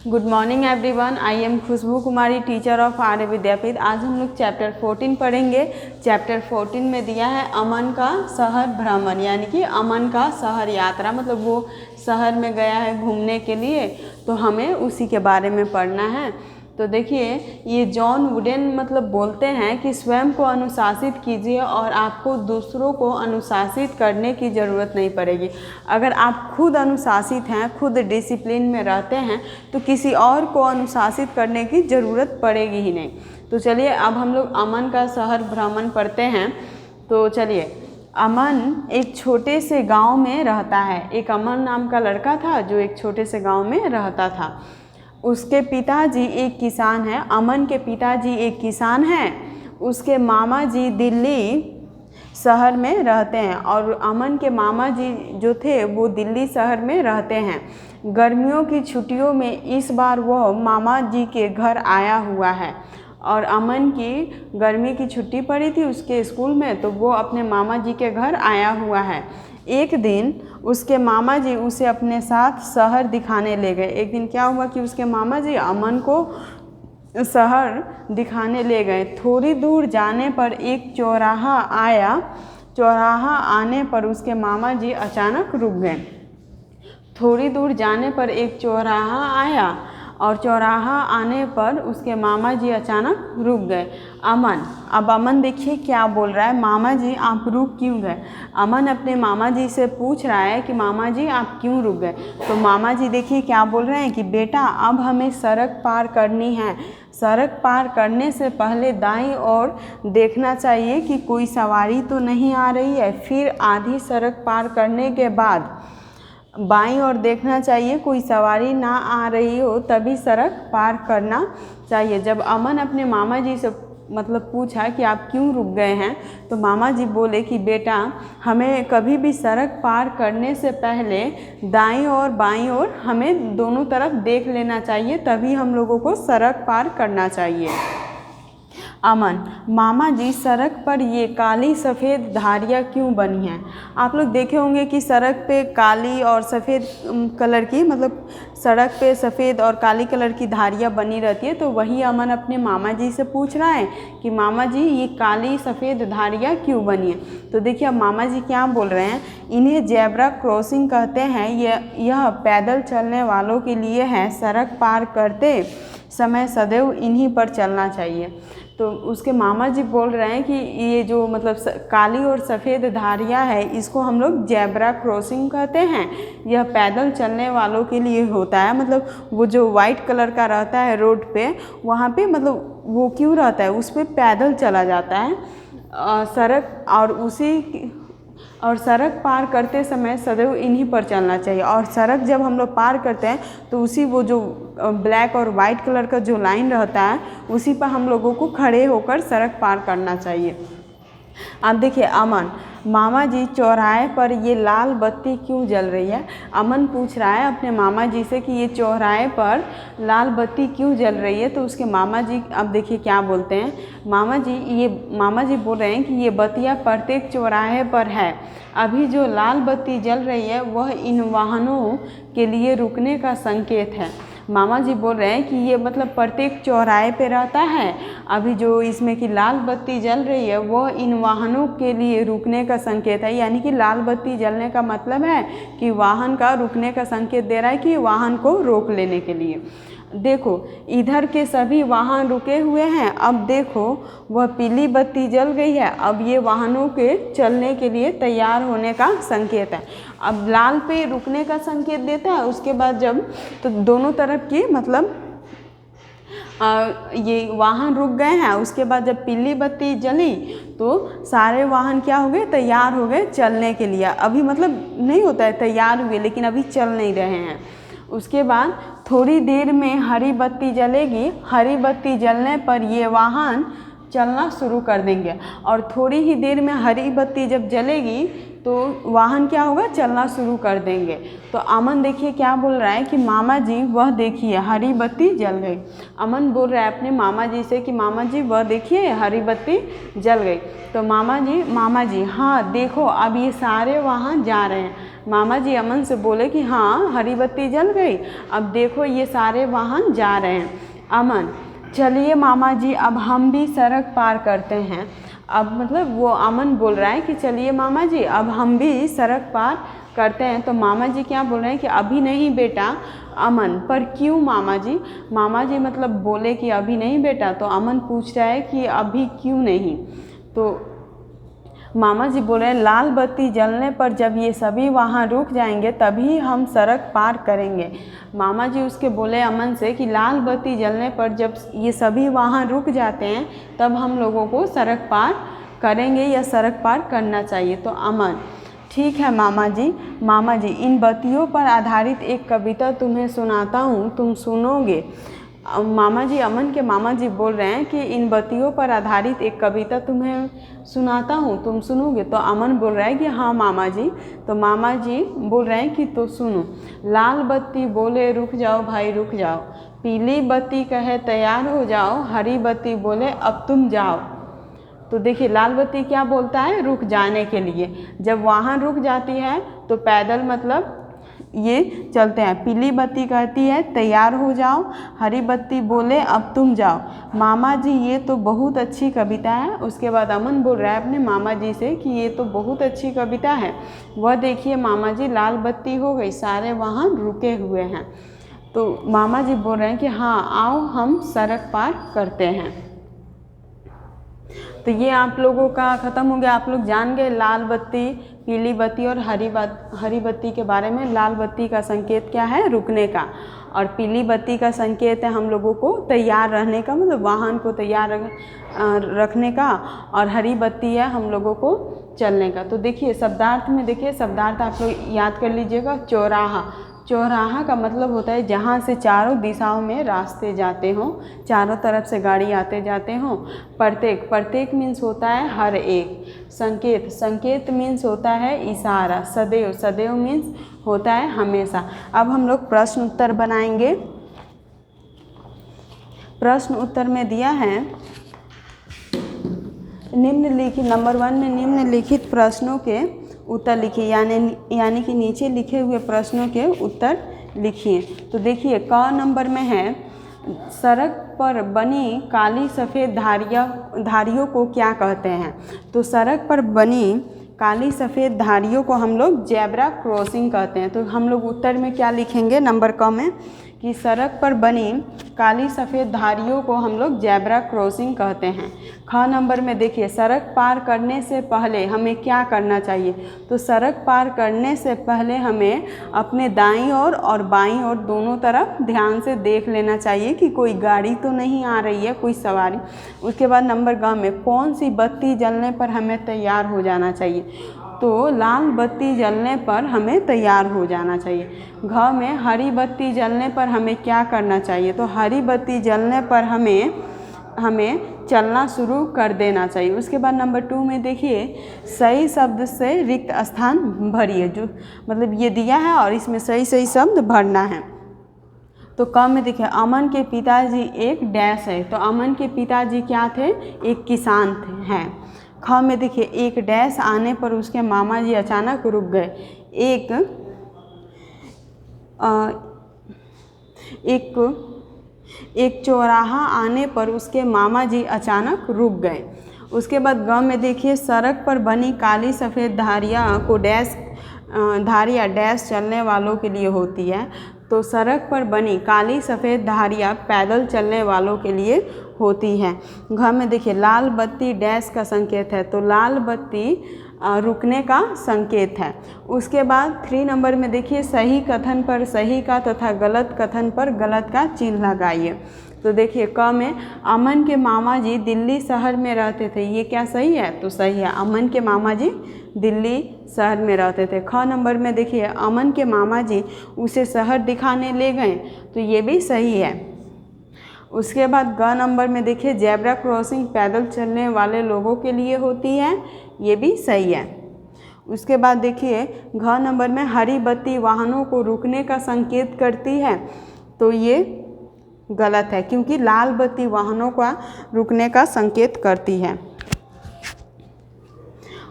Good morning everyone, I am Khushbu Kumari, teacher of Arya Vidyapeeth. आज हम लोग चैप्टर 14 पढ़ेंगे। चैप्टर 14 में दिया है अमन का शहर भ्रमण, यानी कि अमन का शहर यात्रा, मतलब वो शहर में गया है घूमने के लिए, तो हमें उसी के बारे में पढ़ना है। तो देखिए, ये जॉन वुडेन मतलब बोलते हैं कि स्वयं को अनुशासित कीजिए और आपको दूसरों को अनुशासित करने की ज़रूरत नहीं पड़ेगी। अगर आप खुद अनुशासित हैं, खुद डिसिप्लिन में रहते हैं, तो किसी और को अनुशासित करने की ज़रूरत पड़ेगी ही नहीं। तो चलिए अब हम लोग अमन का शहर भ्रमण पढ़ते हैं। तो चलिए, अमन एक छोटे से गांव में रहता है। एक अमन नाम का लड़का था जो एक छोटे से गांव में रहता था। उसके पिताजी एक किसान हैं। अमन के पिताजी एक किसान हैं। उसके मामा जी दिल्ली शहर में रहते हैं और अमन के मामा जी जो थे वो दिल्ली शहर में रहते हैं। गर्मियों की छुट्टियों में इस बार वह मामा जी के घर आया हुआ है और अमन की गर्मी की छुट्टी पड़ी थी उसके स्कूल में, तो वो अपने मामा जी के घर आया हुआ है। एक दिन उसके मामा जी उसे अपने साथ शहर दिखाने ले गए। एक दिन क्या हुआ कि उसके मामा जी अमन को शहर दिखाने ले गए। थोड़ी दूर जाने पर एक चौराहा आया। चौराहा आने पर उसके मामा जी अचानक रुक गए। थोड़ी दूर जाने पर एक चौराहा आया और चौराहा आने पर उसके मामा जी अचानक रुक गए। अब अमन देखिए क्या बोल रहा है, मामा जी आप रुक क्यों गए। अमन अपने मामा जी से पूछ रहा है कि मामा जी आप क्यों रुक गए। तो मामा जी देखिए क्या बोल रहे हैं कि बेटा अब हमें सड़क पार करनी है। सड़क पार करने से पहले दाईं ओर देखना चाहिए कि कोई सवारी तो नहीं आ रही है। फिर आधी सड़क पार करने के बाद बाईं ओर देखना चाहिए कोई सवारी ना आ रही हो, तभी सड़क पार करना चाहिए। जब अमन अपने मामा जी से मतलब पूछा कि आप क्यों रुक गए हैं, तो मामा जी बोले कि बेटा हमें कभी भी सड़क पार करने से पहले दाईं और बाईं ओर हमें दोनों तरफ देख लेना चाहिए, तभी हम लोगों को सड़क पार करना चाहिए। अमन, मामा जी सड़क पर ये काली सफ़ेद धारियाँ क्यों बनी हैं। आप लोग देखे होंगे कि सड़क पे काली और सफ़ेद कलर की, मतलब सड़क पे सफ़ेद और काली कलर की धारियाँ बनी रहती है। तो वही अमन अपने मामा जी से पूछ रहा है कि मामा जी ये काली सफ़ेद धारियाँ क्यों बनी हैं। तो देखिए अब मामा जी क्या बोल रहे हैं, इन्हें जेब्रा क्रॉसिंग कहते हैं। यह पैदल चलने वालों के लिए है। सड़क पार करते समय सदैव इन्हीं पर चलना चाहिए। तो उसके मामा जी बोल रहे हैं कि ये जो मतलब काली और सफ़ेद धारियाँ है, इसको हम लोग जेब्रा क्रॉसिंग कहते हैं। यह पैदल चलने वालों के लिए होता है। मतलब वो जो वाइट कलर का रहता है रोड पे, वहाँ पे मतलब वो क्यों रहता है, उस पर पैदल चला जाता है सड़क, और सड़क पार करते समय सदैव इन्हीं पर चलना चाहिए। और सड़क जब हम लोग पार करते हैं तो उसी वो जो ब्लैक और वाइट कलर का जो लाइन रहता है उसी पर हम लोगों को खड़े होकर सड़क पार करना चाहिए। अब देखिए अमन, मामा जी चौराहे पर ये लाल बत्ती क्यों जल रही है। अमन पूछ रहा है अपने मामा जी से कि ये चौराहे पर लाल बत्ती क्यों जल रही है। तो उसके मामा जी अब देखिए क्या बोलते हैं, मामा जी बोल रहे हैं कि ये बत्तियाँ प्रत्येक चौराहे पर है। अभी जो लाल बत्ती जल रही है वह इन वाहनों के लिए रुकने का संकेत है। मामा जी बोल रहे हैं कि ये मतलब प्रत्येक चौराहे पे रहता है। अभी जो इसमें कि लाल बत्ती जल रही है वह इन वाहनों के लिए रुकने का संकेत है। यानी कि लाल बत्ती जलने का मतलब है कि वाहन का रुकने का संकेत दे रहा है कि वाहन को रोक लेने के लिए। देखो इधर के सभी वाहन रुके हुए हैं। अब देखो वह पीली बत्ती जल गई है। अब ये वाहनों के चलने के लिए तैयार होने का संकेत है। अब लाल पे रुकने का संकेत देता है, उसके बाद जब तो दोनों तरफ की मतलब ये वाहन रुक गए हैं। उसके बाद जब पीली बत्ती जली तो सारे वाहन क्या हो गए, तैयार हो गए चलने के लिए। अभी मतलब नहीं होता है तैयार हुए, लेकिन अभी चल नहीं रहे हैं। उसके बाद थोड़ी देर में हरी बत्ती जलेगी। हरी बत्ती जलने पर ये वाहन चलना शुरू कर देंगे और थोड़ी ही देर में हरी बत्ती जब जलेगी तो वाहन क्या होगा, चलना शुरू कर देंगे। तो अमन देखिए क्या बोल रहा है कि मामा जी वह देखिए हरी बत्ती जल गई। अमन बोल रहा है अपने मामा जी से कि मामा जी वह देखिए हरी बत्ती जल गई। तो मामा जी हाँ देखो अब ये सारे वाहन जा रहे हैं। मामा जी अमन से बोले कि हाँ हरी बत्ती जल गई, अब देखो ये सारे वाहन जा रहे हैं। अमन, चलिए मामा जी अब हम भी सड़क पार करते हैं। अब मतलब वो अमन बोल रहा है कि चलिए मामा जी अब हम भी सड़क पार करते हैं। तो मामा जी क्या बोल रहे हैं कि अभी नहीं बेटा। अमन, पर क्यों मामा जी? मामा जी मतलब बोले कि अभी नहीं बेटा, तो अमन पूछ रहा है कि अभी क्यों नहीं। तो मामा जी बोल रहे हैं लाल बत्ती जलने पर जब ये सभी वहाँ रुक जाएंगे तभी हम सड़क पार करेंगे। मामा जी उसके बोले अमन से कि लाल बत्ती जलने पर जब ये सभी वहाँ रुक जाते हैं तब हम लोगों को सड़क पार करेंगे या सड़क पार करना चाहिए। तो अमन, ठीक है मामा जी इन बत्तियों पर आधारित एक कविता तुम्हें सुनाता हूँ, तुम सुनोगे? मामा जी, अमन के मामा जी बोल रहे हैं कि इन बत्तियों पर आधारित एक कविता तुम्हें सुनाता हूँ, तुम सुनोगे? तो अमन बोल रहा है कि हाँ मामा जी। तो मामा जी बोल रहे हैं कि तो सुनो। लाल बत्ती बोले रुक जाओ भाई रुक जाओ, पीली बत्ती कहे तैयार हो जाओ, हरी बत्ती बोले अब तुम जाओ। तो देखिए लाल बत्ती क्या बोलता है? रुक जाने के लिए। जब वहाँ रुक जाती है तो पैदल मतलब ये चलते हैं। पीली बत्ती कहती है तैयार हो जाओ, हरी बत्ती बोले अब तुम जाओ। मामा जी ये तो बहुत अच्छी कविता है। उसके बाद अमन बोल रहा है अपने मामा जी से कि ये तो बहुत अच्छी कविता है। वह देखिए मामा जी लाल बत्ती हो गई, सारे वहाँ रुके हुए हैं। तो मामा जी बोल रहे हैं कि हाँ आओ हम सड़क पार करते हैं। तो ये आप लोगों का ख़त्म हो गया। आप लोग जान गए लाल बत्ती, पीली बत्ती और हरी बत्ती के बारे में। लाल बत्ती का संकेत क्या है? रुकने का। और पीली बत्ती का संकेत है हम लोगों को तैयार रहने का, मतलब वाहन को तैयार रखने का। और हरी बत्ती है हम लोगों को चलने का। तो देखिए शब्दार्थ में, देखिए शब्दार्थ आप लोग याद कर लीजिएगा। चौराहा, चौराहा का मतलब होता है जहाँ से चारों दिशाओं में रास्ते जाते हों, चारों तरफ से गाड़ी आते जाते हों। प्रत्येक, प्रत्येक मीन्स होता है हर एक। संकेत, संकेत मीन्स होता है इशारा। सदैव, सदैव मीन्स होता है हमेशा। अब हम लोग प्रश्न उत्तर बनाएंगे। प्रश्न उत्तर में दिया है निम्नलिखित, नंबर 1 में निम्नलिखित प्रश्नों के उत्तर लिखिए, यानी कि नीचे लिखे हुए प्रश्नों के उत्तर लिखिए। तो देखिए क नंबर में है सड़क पर बनी काली सफ़ेद धारियों को क्या कहते हैं? तो सड़क पर बनी काली सफ़ेद धारियों को हम लोग जेब्रा क्रॉसिंग कहते हैं। तो हम लोग उत्तर में क्या लिखेंगे नंबर क में कि सड़क पर बनी काली सफ़ेद धारियों को हम लोग जेब्रा क्रॉसिंग कहते हैं। ख नंबर में देखिए सड़क पार करने से पहले हमें क्या करना चाहिए? तो सड़क पार करने से पहले हमें अपने दाईं ओर और बाईं ओर दोनों तरफ ध्यान से देख लेना चाहिए कि कोई गाड़ी तो नहीं आ रही है, कोई सवारी। उसके बाद नंबर ग में कौन सी बत्ती जलने पर हमें तैयार हो जाना चाहिए? तो लाल बत्ती जलने पर हमें तैयार हो जाना चाहिए। घ में हरी बत्ती जलने पर हमें क्या करना चाहिए? तो हरी बत्ती जलने पर हमें चलना शुरू कर देना चाहिए। उसके बाद नंबर 2 में देखिए सही शब्द से रिक्त स्थान भरिए, जो मतलब ये दिया है और इसमें सही सही शब्द भरना है। तो क में देखिए अमन के पिताजी एक डैश है। तो अमन के पिताजी क्या थे? एक किसान थे हैं। ख में देखिए एक डैश आने पर उसके मामा जी अचानक रुक गए। एक चौराहा आने पर उसके मामा जी अचानक रुक गए। उसके बाद ग में देखिए सड़क पर बनी काली सफ़ेद धारियाँ डैश चलने वालों के लिए होती है। तो सड़क पर बनी काली सफ़ेद धारियाँ पैदल चलने वालों के लिए होती है। घ में देखिए लाल बत्ती डैश का संकेत है। तो लाल बत्ती रुकने का संकेत है। उसके बाद 3 नंबर में देखिए सही कथन पर सही का तथा गलत कथन पर गलत का चिन्ह लगाइए। तो देखिए क में अमन के मामा जी दिल्ली शहर में रहते थे, ये क्या सही है? तो सही है, अमन के मामा जी दिल्ली शहर में रहते थे। ख नंबर में देखिए अमन के मामा जी उसे शहर दिखाने ले गए, तो ये भी सही है। उसके बाद ग नंबर में देखिए जेब्रा क्रॉसिंग पैदल चलने वाले लोगों के लिए होती है, ये भी सही है। उसके बाद देखिए घ नंबर में हरी बत्ती वाहनों को रुकने का संकेत करती है, तो ये गलत है क्योंकि लाल बत्ती वाहनों का रुकने का संकेत करती है।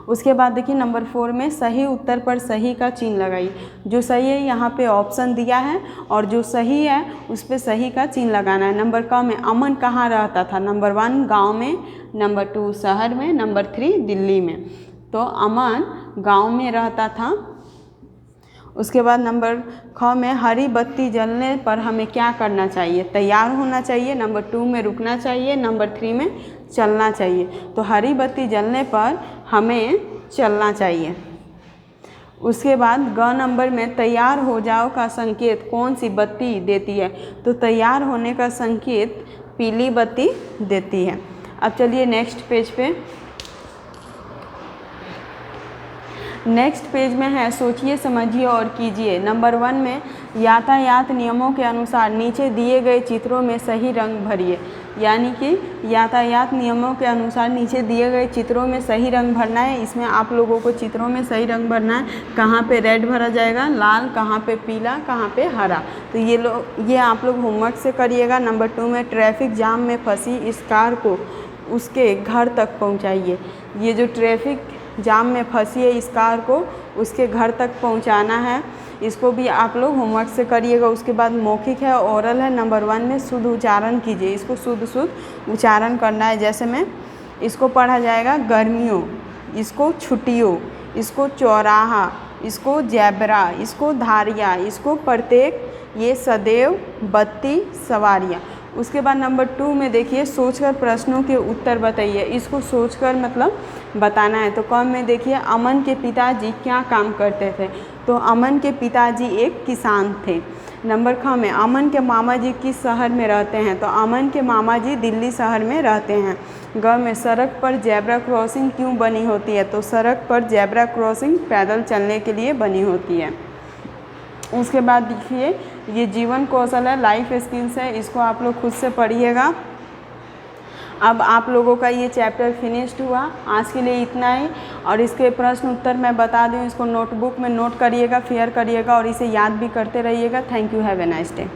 उसके बाद देखिए नंबर 4 में सही उत्तर पर सही का चिन्ह लगाइए। जो सही है यहाँ पे ऑप्शन दिया है और जो सही है उस पर सही का चिन्ह लगाना है। नंबर क में अमन कहाँ रहता था? नंबर 1 गांव में, नंबर 2 शहर में, नंबर 3 दिल्ली में। तो अमन गांव में रहता था। उसके बाद नंबर ख में हरी बत्ती जलने पर हमें क्या करना चाहिए? तैयार होना चाहिए। नंबर 2 में रुकना चाहिए, नंबर 3 में चलना चाहिए। तो हरी बत्ती जलने पर हमें चलना चाहिए। उसके बाद ग नंबर में तैयार हो जाओ का संकेत कौन सी बत्ती देती है? तो तैयार होने का संकेत पीली बत्ती देती है। अब चलिए नेक्स्ट पेज पे। नेक्स्ट पेज में है सोचिए समझिए और कीजिए। नंबर 1 में यातायात नियमों के अनुसार नीचे दिए गए चित्रों में सही रंग भरिए। यानी कि यातायात नियमों के अनुसार नीचे दिए गए चित्रों में सही रंग भरना है। इसमें आप लोगों को चित्रों में सही रंग भरना है। कहाँ पे रेड भरा जाएगा? लाल, कहाँ पे पीला, कहाँ पे हरा। तो ये आप लोग होमवर्क से करिएगा। नंबर 2 में ट्रैफिक जाम में फंसी इस कार को उसके घर तक पहुँचाइए। ये जो ट्रैफिक जाम में फंसी है इस कार को उसके घर तक पहुंचाना है। इसको भी आप लोग होमवर्क से करिएगा। उसके बाद मौखिक है, ओरल है। नंबर 1 में शुद्ध उच्चारण कीजिए। इसको शुद्ध उच्चारण करना है। जैसे में इसको पढ़ा जाएगा गर्मियों, इसको छुट्टियों, इसको चौराहा, इसको जैबरा, इसको धारिया, इसको प्रत्येक, ये सदैव, बत्ती, सवारियाँ। उसके बाद नंबर 2 में देखिए सोचकर प्रश्नों के उत्तर बताइए। इसको सोचकर मतलब बताना है। तो कम में देखिए अमन के पिताजी क्या काम करते थे? तो अमन के पिताजी एक किसान थे। नंबर ख में अमन के मामा जी किस शहर में रहते हैं? तो अमन के मामा जी दिल्ली शहर में रहते हैं। ग में सड़क पर जेब्रा क्रॉसिंग क्यों बनी होती है? तो सड़क पर जेब्रा क्रॉसिंग पैदल चलने के लिए बनी होती है। उसके बाद देखिए ये जीवन कौशल है, लाइफ स्किल्स है। इसको आप लोग खुद से पढ़िएगा। अब आप लोगों का ये चैप्टर फिनिश्ड हुआ। आज के लिए इतना ही। और इसके प्रश्न उत्तर मैं बता दूं, इसको नोटबुक में नोट करिएगा, शेयर करिएगा और इसे याद भी करते रहिएगा। Thank you, have a nice day.